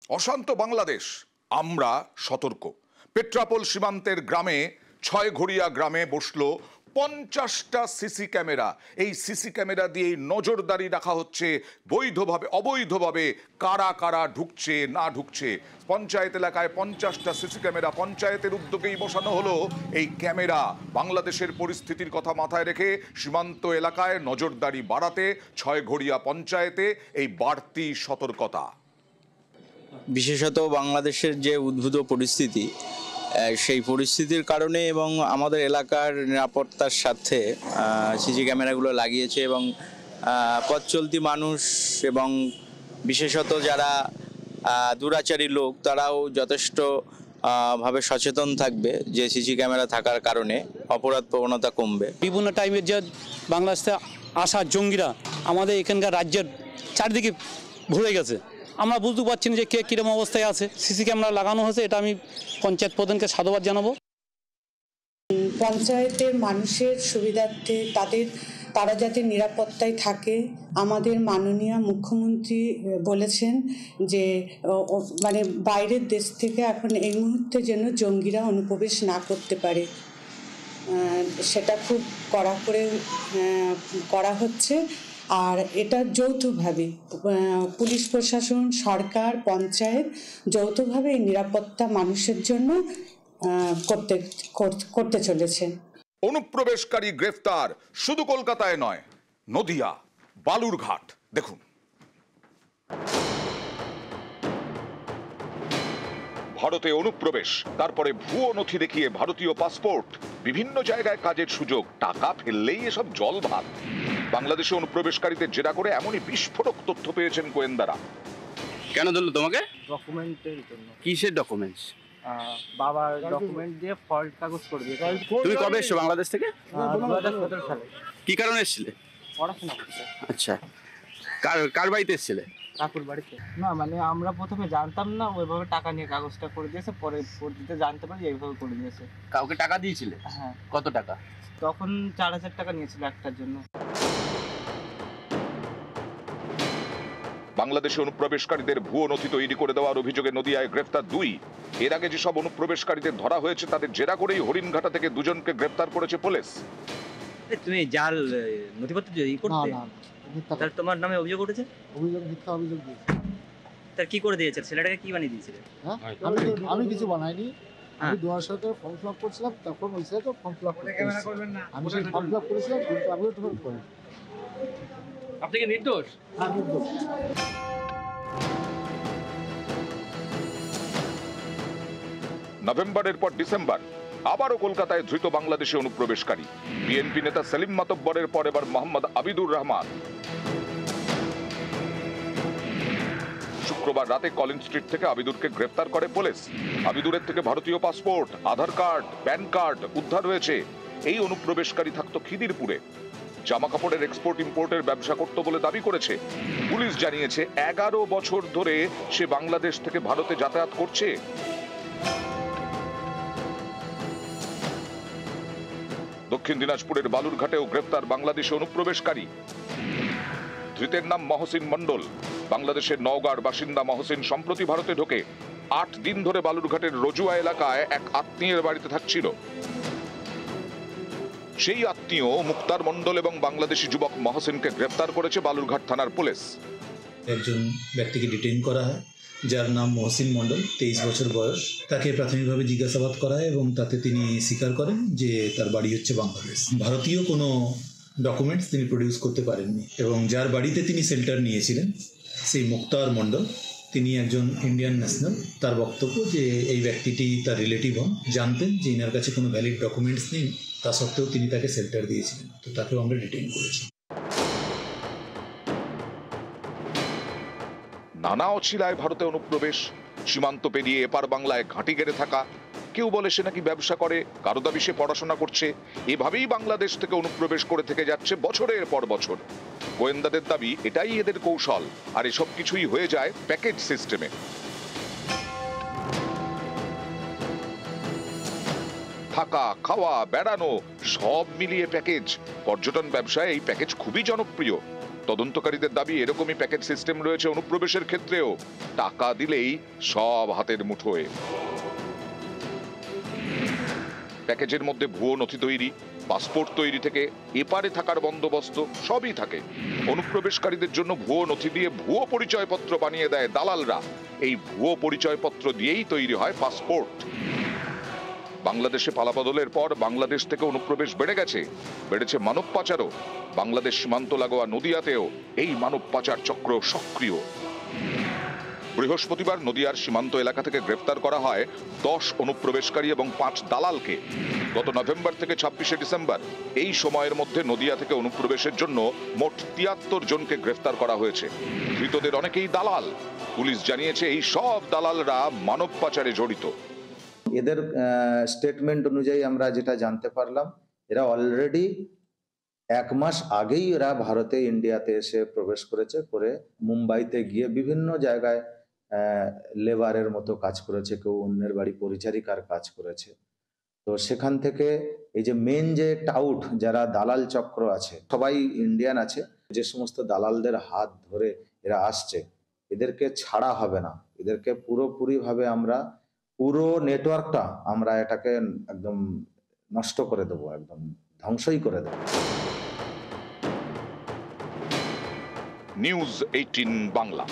অশান্ত বাংলাদেশ, আমরা সতর্ক। পেট্রাপোল সীমান্তের গ্রামে ছয়ঘড়িয়া গ্রামে বসলো 50টা সিসি ক্যামেরা। এই সিসি ক্যামেরা দিয়ে নজরদারি রাখা হচ্ছে বৈধভাবে অবৈধভাবে কারা কারা ঢুকছে না ঢুকছে। পঞ্চায়েত এলাকায় 50টা সিসি ক্যামেরা পঞ্চায়েতের উদ্যোগেই বসানো হলো। এই ক্যামেরা বাংলাদেশের পরিস্থিতির কথা মাথায় রেখে সীমান্ত এলাকায় নজরদারি বাড়াতে ছয়ঘড়িয়া পঞ্চায়েতে এই বাড়তি সতর্কতা। বিশেষত বাংলাদেশের যে উদ্ভূত পরিস্থিতি, সেই পরিস্থিতির কারণে এবং আমাদের এলাকার নিরাপত্তার সাথে সিসি ক্যামেরাগুলো লাগিয়েছে এবং পথ চলতি মানুষ এবং বিশেষত যারা দুরাচারী লোক তারাও যথেষ্ট ভাবে সচেতন থাকবে যে সিসি ক্যামেরা থাকার কারণে অপরাধ প্রবণতা কমবে। বিভিন্ন টাইমের যে বাংলাদেশ থেকে আসা জঙ্গিরা আমাদের এখানকার রাজ্যের চারিদিকে ভরে গেছে, আমরা বুঝতে পারছি না যে কে কীরকম অবস্থায় আছে। সিসি ক্যামেরা লাগানো হয়েছে, এটা আমি পঞ্চায়েত প্রধানকে সাধুবাদ জানাবো। পঞ্চায়েতের মানুষের সুবিধার্থে তারা যাতে নিরাপত্তায় থাকে, আমাদের মাননীয় মুখ্যমন্ত্রী বলেছেন যে মানে বাইরের দেশ থেকে এখন এই মুহূর্তে যেন জঙ্গিরা অনুপ্রবেশ না করতে পারে, সেটা খুব কড়া করে করা হচ্ছে। আর এটা যৌথভাবে পুলিশ প্রশাসন, সরকার, পঞ্চায়েত যৌথভাবে এই নিরাপত্তা মানুষের জন্য করতে চলেছে। অনুপ্রবেশকারী গ্রেফতার শুধু কলকাতায় নয়, নদিয়া, বালুরঘাট। দেখুন, ভারতে অনুপ্রবেশ, তারপরে ভুয়ো নথি দেখিয়ে ভারতীয় পাসপোর্ট, বিভিন্ন জায়গায় কাজের সুযোগ, টাকা ফেললেই এসব জল ভাত। বাংলাদেশে অনুপ্রবেশকারীদের জেরা করে এমনই বিস্ফোরক তথ্য পেয়েছেন গোয়েন্দারা। কেন ধরলো তোমাকে? ডকুমেন্টের জন্য। কিসের ডকুমেন্টস? বাবার ডকুমেন্ট দিয়ে ফল্ট কাগজ করে দিয়েছে। তুমি কবে এসছো বাংলাদেশ থেকে? 2017 সালে। কি কারণে এসেছিলে? পড়াশোনা করতে। আচ্ছা, কার বাড়িতে এসেছিলে? কাকুর বাড়িতে। না মানে আমরা প্রথমে জানতাম না, ওইভাবে টাকা নিয়ে কাগজটা করে দিয়েছে, পরে পরবর্তীতে জানতে পারি এইভাবে করে দিয়েছে। কাউকে টাকা দিয়েছিলে? হ্যাঁ। কত টাকা? তখন 4000 টাকা নিয়েছিল একটার জন্য। বাংলাদেশে অনুপ্রবেশকারীদের ভুয়ো নথি তৈরি করে দেওয়ার অভিযোগে নদিয়ায় গ্রেফতার 2। এর আগে যেসব অনুপ্রবেশকারীদের ধরা হয়েছে তাদের জেরা করেই হরিণঘাটা থেকে 2জনকে গ্রেফতার করেছে পুলিশ। তুমি জাল নথিপত্র করতে? তাহলে তোমার নামে অভিযোগ উঠেছে? অভিযোগ, মিথ্যা অভিযোগ দিয়েছে। তার কি করে দিয়েছে? ছেলেটাকে কি বানিয়ে দিয়েছিলে? আমি কিছু বানাইনি। আমি 2017 ফর্ম ফিল আপ করছিলাম, তখন ওই সাথে ফর্ম ফিল আপ আমি সেই ফর্ম ফিল আপ করেছিলাম, কিন্তু আমি তো করি। আপনি কি নির্দোষ? হ্যাঁ, নির্দোষ। নভেম্বরের পর ডিসেম্বর আবারও কলকাতায় ধৃত বাংলাদেশি অনুপ্রবেশকারী। বিএনপি নেতা সেলিম মাতব্বরের পর এবার মোহাম্মদ আবিদুর রহমান। শুক্রবার রাতে কলিন স্ট্রিট থেকে আবিদুরকে গ্রেফতার করে পুলিশ। আবিদুরের থেকে ভারতীয় পাসপোর্ট, আধার কার্ড, প্যান কার্ড উদ্ধার হয়েছে। এই অনুপ্রবেশকারী থাকতো খিদিরপুরে। জামা কাপড়ের এক্সপোর্ট ইম্পোর্টের ব্যবসা করত বলে দাবি করেছে। পুলিশ জানিয়েছে 11 বছর ধরে সে বাংলাদেশ থেকে ভারতে যাতায়াত করছে। দক্ষিণ দিনাজপুরের বালুরঘাটেও গ্রেফতার বাংলাদেশি অনুপ্রবেশকারী। ধৃতের নাম মহসিন মন্ডল। বাংলাদেশের নওগাঁর বাসিন্দা মহসিন সম্প্রতি ভারতে ঢোকে 8 দিন ধরে বালুরঘাটের রজুয়া এলাকায় এক আত্মীয়ের বাড়িতে থাকছিল। সেই আত্মীয় মুক্তার মন্ডল এবং বাংলাদেশি যুবক মহসিনকে গ্রেফতার করেছে বালুরঘাট থানার পুলিশ। একজন ব্যক্তিকে ডিটেইন করা হয় যার নাম মহসিন মন্ডল, 23 বছর বয়স। তাকে প্রাথমিকভাবে জিজ্ঞাসাবাদ করা হয় এবং তাতে তিনি স্বীকার করেন যে তার বাড়ি হচ্ছে বাংলাদেশ। ভারতীয় কোনো ডকুমেন্টস তিনি প্রডিউস করতে পারেননি এবং যার বাড়িতে তিনি শেল্টার নিয়েছিলেন সেই মুক্তার মন্ডল, তিনি একজন ইন্ডিয়ান ন্যাশনাল। তার বক্তব্য যে এই ব্যক্তিটি তার রিলেটিভ হন, জানতেন যে ইনার কাছে কোনো ভ্যালিড ডকুমেন্টস নেই, তা সত্ত্বেও তিনি তাকে শেল্টার দিয়েছিলেন। তো তাকেও আমরা ডিটেইন করেছি। নানা অছিলায় ভারতে অনুপ্রবেশ, সীমান্ত পেরিয়ে এপার বাংলায় ঘাঁটি গেড়ে থাকা। কেউ বলে সে নাকি ব্যবসা করে, কারো দাবি সে পড়াশোনা করছে। এভাবেই বাংলাদেশ থেকে অনুপ্রবেশ করে থেকে যাচ্ছে বছরের পর বছর। গোয়েন্দাদের দাবি এটাই এদের কৌশল, আর এসব কিছুই হয়ে যায় প্যাকেজ সিস্টেমে। থাকা, খাওয়া, বেড়ানো সব মিলিয়ে প্যাকেজ। পর্যটন ব্যবসায় এই প্যাকেজ খুবই জনপ্রিয়। তদন্তকারীদের দাবি এরকমই প্যাকেজ সিস্টেম রয়েছে অনুপ্রবেশের ক্ষেত্রেও, টাকা দিলেই সব হাতের মুঠোয়। প্যাকেজের মধ্যে ভুয়ো নথি তৈরি, পাসপোর্ট তৈরি থেকে এপারে থাকার বন্দোবস্ত সবই থাকে। অনুপ্রবেশকারীদের জন্য ভুয়ো নথি দিয়ে ভুয়ো পরিচয়পত্র বানিয়ে দেয় দালালরা। এই ভুয়ো পরিচয়পত্র দিয়েই তৈরি হয় পাসপোর্ট। বাংলাদেশে পালাবদলের পর বাংলাদেশ থেকে অনুপ্রবেশ বেড়েছে মানব পাচারও। বাংলাদেশ সীমান্ত লাগোয়া নদিয়াতেও এই মানব পাচার চক্র সক্রিয়। বৃহস্পতিবার নদিয়ার সীমান্ত এলাকা থেকে গ্রেফতার করা হয় 10 অনুপ্রবেশকারী এবং 5 দালালকে। গত নভেম্বর থেকে 26শে ডিসেম্বর এই সময়ের মধ্যে নদিয়া থেকে অনুপ্রবেশের জন্য মোট 73 জনকে গ্রেফতার করা হয়েছে। ধৃতদের অনেকেই দালাল। পুলিশ জানিয়েছে এই সব দালালরা মানব পাচারে জড়িত। এদের স্টেটমেন্ট অনুযায়ী আমরা যেটা জানতে পারলাম, এরা অলরেডি 1 মাস আগেই এরা ভারতে ইন্ডিয়াতে এসে প্রবেশ করেছে, করে মুম্বাইতে গিয়ে বিভিন্ন জায়গায় লেবারের মতো কাজ করেছে, কেউ অন্যের বাড়ি পরিচারিকার কাজ করেছে। তো সেখান থেকে এই যে মেন যে টাউট যারা দালাল চক্র আছে সবাই ইন্ডিয়ান আছে। যে সমস্ত দালালদের হাত ধরে এরা আসছে এদেরকে ছাড়া হবে না, এদেরকে পুরোপুরিভাবে আমরা পুরো নেটওয়ার্কটা আমরা এটাকে একদম নষ্ট করে দেবো, একদম ধ্বংসই করে দেবো। নিউজ 18 বাংলা।